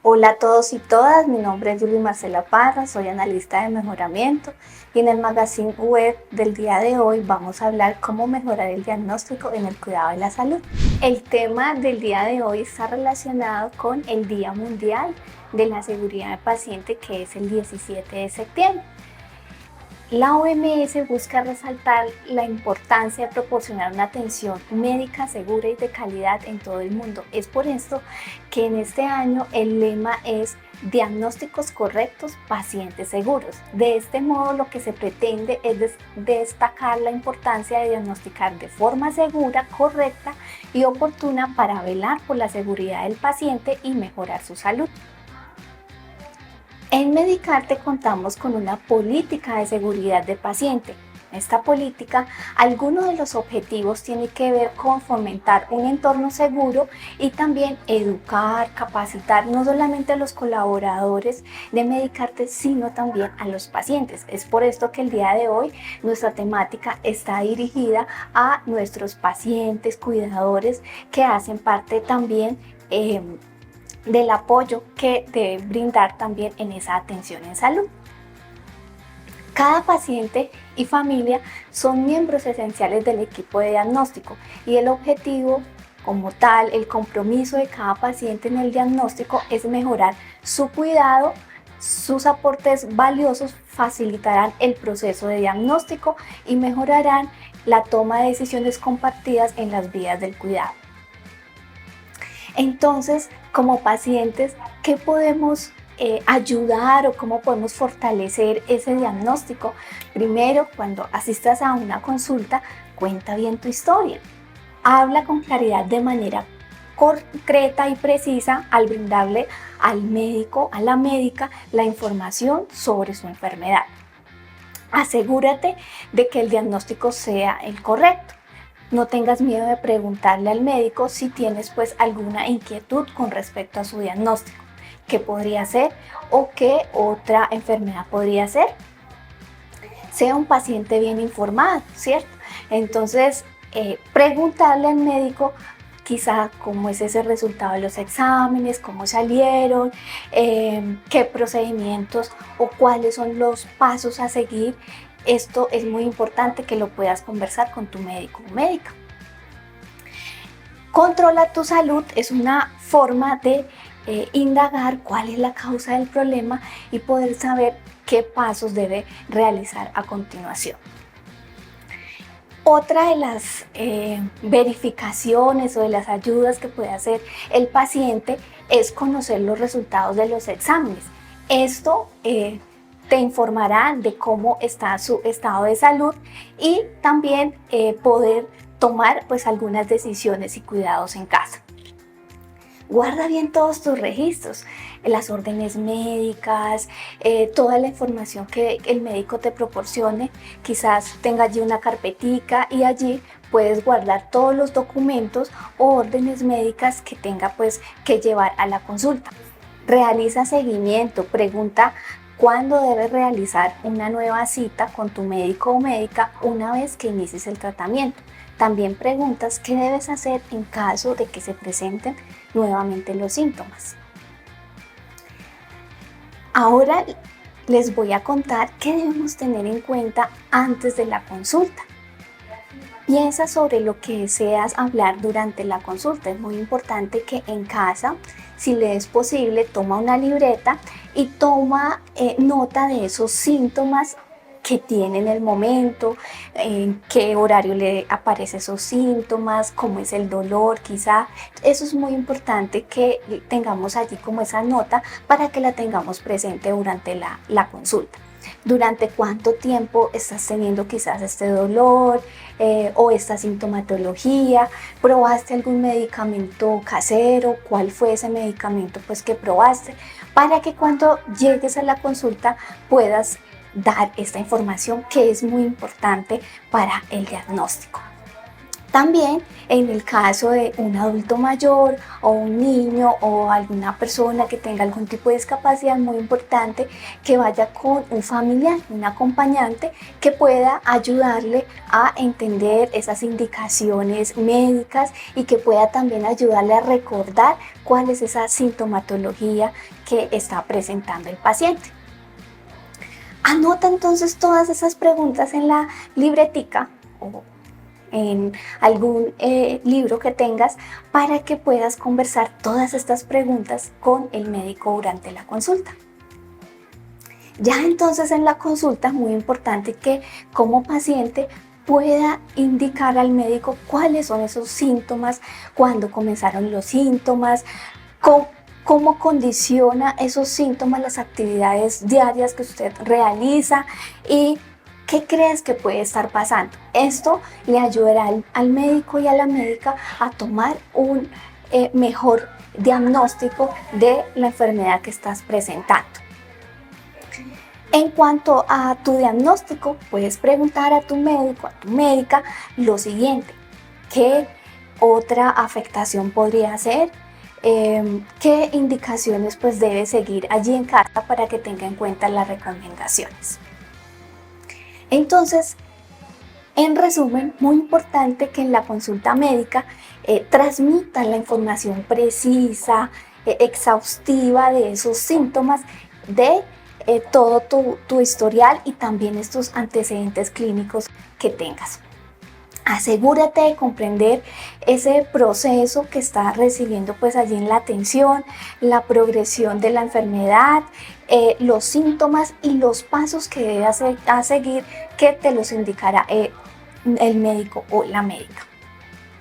Hola a todos y todas, mi nombre es Julie Marcela Parra, soy analista de mejoramiento y en el magazine web del día de hoy vamos a hablar cómo mejorar el diagnóstico en el cuidado de la salud. El tema del día de hoy está relacionado con el Día Mundial de la Seguridad del Paciente, que es el 17 de septiembre. La OMS busca resaltar la importancia de proporcionar una atención médica segura y de calidad en todo el mundo. Es por esto que en este año el lema es diagnósticos correctos, pacientes seguros. De este modo, lo que se pretende es destacar la importancia de diagnosticar de forma segura, correcta y oportuna para velar por la seguridad del paciente y mejorar su salud. En Medicarte contamos con una política de seguridad del paciente. Esta política, algunos de los objetivos tienen que ver con fomentar un entorno seguro y también educar, capacitar no solamente a los colaboradores de Medicarte, sino también a los pacientes. Es por esto que el día de hoy nuestra temática está dirigida a nuestros pacientes, cuidadores que hacen parte también del apoyo que debe brindar también en esa atención en salud. Cada paciente y familia son miembros esenciales del equipo de diagnóstico y el objetivo como tal, el compromiso de cada paciente en el diagnóstico es mejorar su cuidado. Sus aportes valiosos facilitarán el proceso de diagnóstico y mejorarán la toma de decisiones compartidas en las vías del cuidado. Entonces, como pacientes, ¿qué podemos ayudar o cómo podemos fortalecer ese diagnóstico? Primero, cuando asistas a una consulta, cuenta bien tu historia. Habla con claridad de manera concreta y precisa al brindarle al médico, a la médica, la información sobre su enfermedad. Asegúrate de que el diagnóstico sea el correcto. No tengas miedo de preguntarle al médico si tienes alguna inquietud con respecto a su diagnóstico, qué podría ser o qué otra enfermedad podría ser. Sea un paciente bien informado, ¿cierto? Entonces, preguntarle al médico quizá cómo es ese resultado de los exámenes, cómo salieron, qué procedimientos o cuáles son los pasos a seguir. Esto es muy importante que lo puedas conversar con tu médico o médica. Controla tu salud es una forma de indagar cuál es la causa del problema y poder saber qué pasos debe realizar a continuación. Otra de las verificaciones o de las ayudas que puede hacer el paciente es conocer los resultados de los exámenes. Esto te informará de cómo está su estado de salud y también poder tomar algunas decisiones y cuidados en casa. Guarda bien todos tus registros, las órdenes médicas, toda la información que el médico te proporcione. Quizás tenga allí una carpetica y allí puedes guardar todos los documentos o órdenes médicas que tenga que llevar a la consulta. Realiza seguimiento, pregunta cuándo debes realizar una nueva cita con tu médico o médica una vez que inicies el tratamiento. También preguntas qué debes hacer en caso de que se presenten nuevamente los síntomas. Ahora les voy a contar qué debemos tener en cuenta antes de la consulta. Piensa sobre lo que deseas hablar durante la consulta. Es muy importante que en casa, si le es posible, toma una libreta y toma nota de esos síntomas que tiene en el momento, en qué horario le aparecen esos síntomas, cómo es el dolor quizá. Eso es muy importante que tengamos allí como esa nota para que la tengamos presente durante la consulta. Durante cuánto tiempo estás teniendo quizás este dolor o esta sintomatología, probaste algún medicamento casero, cuál fue ese medicamento que probaste, para que cuando llegues a la consulta puedas dar esta información que es muy importante para el diagnóstico. También en el caso de un adulto mayor o un niño o alguna persona que tenga algún tipo de discapacidad, muy importante que vaya con un familiar, un acompañante que pueda ayudarle a entender esas indicaciones médicas y que pueda también ayudarle a recordar cuál es esa sintomatología que está presentando el paciente. Anota entonces todas esas preguntas en la libretica o en algún libro que tengas para que puedas conversar todas estas preguntas con el médico durante la consulta. Ya entonces en la consulta, muy importante que como paciente pueda indicar al médico cuáles son esos síntomas, cuándo comenzaron los síntomas, cómo condiciona esos síntomas las actividades diarias que usted realiza y ¿qué crees que puede estar pasando? Esto le ayudará al médico y a la médica a tomar un mejor diagnóstico de la enfermedad que estás presentando. En cuanto a tu diagnóstico, puedes preguntar a tu médico, a tu médica, lo siguiente: ¿qué otra afectación podría ser? ¿Qué indicaciones pues debe seguir allí en casa para que tenga en cuenta las recomendaciones? Entonces, en resumen, muy importante que en la consulta médica transmitan la información precisa, exhaustiva de esos síntomas, de todo tu historial y también estos antecedentes clínicos que tengas. Asegúrate de comprender ese proceso que está recibiendo pues allí en la atención, la progresión de la enfermedad, los síntomas y los pasos que debes seguir, que te los indicará el médico o la médica.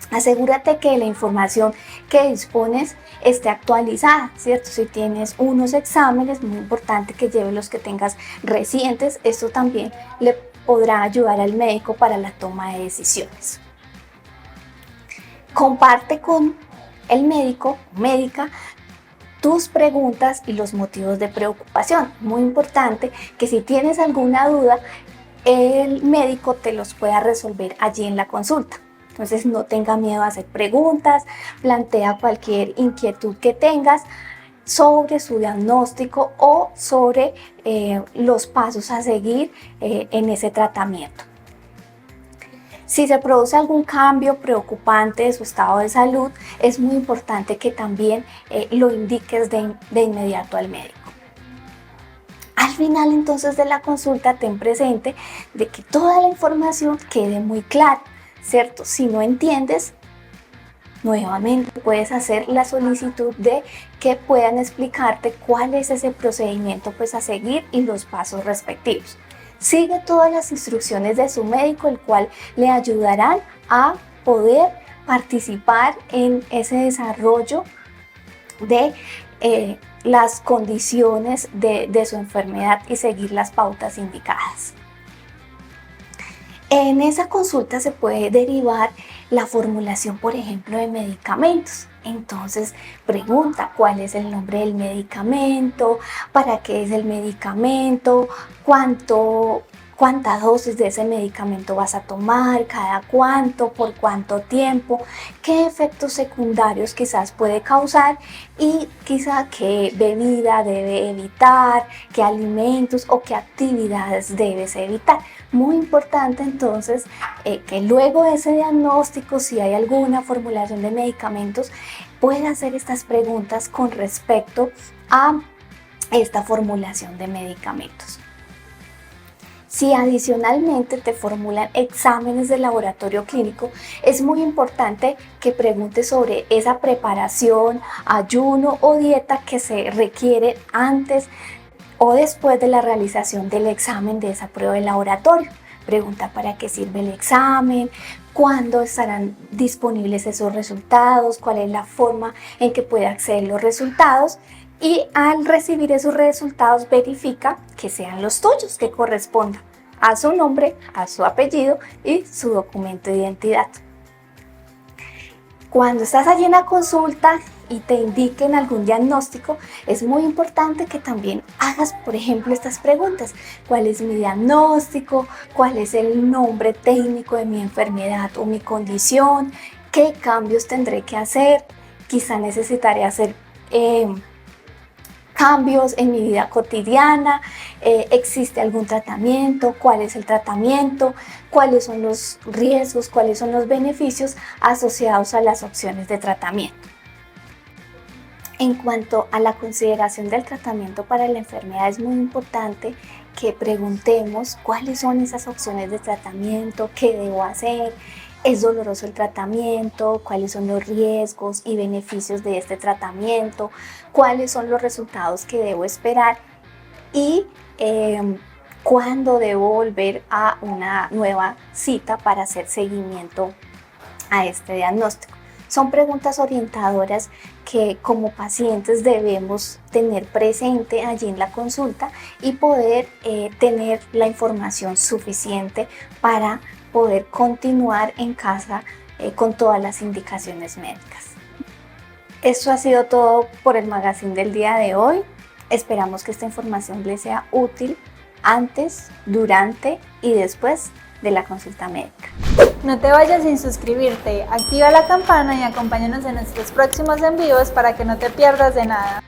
Asegúrate que la información que dispones esté actualizada, ¿cierto? Si tienes unos exámenes, muy importante que lleves los que tengas recientes. Esto también le podrá ayudar al médico para la toma de decisiones. Comparte con el médico o médica tus preguntas y los motivos de preocupación. Muy importante que si tienes alguna duda, el médico te los pueda resolver allí en la consulta. Entonces no tenga miedo a hacer preguntas, plantea cualquier inquietud que tengas sobre su diagnóstico o sobre los pasos a seguir en ese tratamiento. Si se produce algún cambio preocupante de su estado de salud, es muy importante que también lo indiques de inmediato al médico. Al final entonces de la consulta, ten presente de que toda la información quede muy clara, ¿cierto? Si no entiendes, nuevamente puedes hacer la solicitud de que puedan explicarte cuál es ese procedimiento pues a seguir y los pasos respectivos. Sigue todas las instrucciones de su médico, el cual le ayudarán a poder participar en ese desarrollo de las condiciones de su enfermedad y seguir las pautas indicadas. En esa consulta se puede derivar la formulación, por ejemplo, de medicamentos. Entonces pregunta cuál es el nombre del medicamento, para qué es el medicamento, cuánta dosis de ese medicamento vas a tomar, cada cuánto, por cuánto tiempo, qué efectos secundarios quizás puede causar y quizá qué bebida debe evitar, qué alimentos o qué actividades debes evitar. Muy importante entonces que luego de ese diagnóstico, si hay alguna formulación de medicamentos, pueda hacer estas preguntas con respecto a esta formulación de medicamentos. Si adicionalmente te formulan exámenes de laboratorio clínico, es muy importante que preguntes sobre esa preparación, ayuno o dieta que se requiere antes o después de la realización del examen de esa prueba de laboratorio. Pregunta para qué sirve el examen, cuándo estarán disponibles esos resultados, cuál es la forma en que puede acceder los resultados y al recibir esos resultados verifica que sean los tuyos, que correspondan a su nombre, a su apellido y su documento de identidad. Cuando estás allí en la consulta y te indiquen algún diagnóstico, es muy importante que también hagas, por ejemplo, estas preguntas. ¿Cuál es mi diagnóstico? ¿Cuál es el nombre técnico de mi enfermedad o mi condición? ¿Qué cambios tendré que hacer? Quizá necesitaré hacer cambios en mi vida cotidiana. ¿Existe algún tratamiento? ¿Cuál es el tratamiento? ¿Cuáles son los riesgos? ¿Cuáles son los beneficios asociados a las opciones de tratamiento? En cuanto a la consideración del tratamiento para la enfermedad, es muy importante que preguntemos cuáles son esas opciones de tratamiento, qué debo hacer, es doloroso el tratamiento, cuáles son los riesgos y beneficios de este tratamiento, cuáles son los resultados que debo esperar y cuándo debo volver a una nueva cita para hacer seguimiento a este diagnóstico. Son preguntas orientadoras que como pacientes debemos tener presente allí en la consulta y poder tener la información suficiente para poder continuar en casa con todas las indicaciones médicas. Esto ha sido todo por el magazine del día de hoy. Esperamos que esta información les sea útil antes, durante y después de la consulta médica. No te vayas sin suscribirte, activa la campana y acompáñanos en nuestros próximos envíos para que no te pierdas de nada.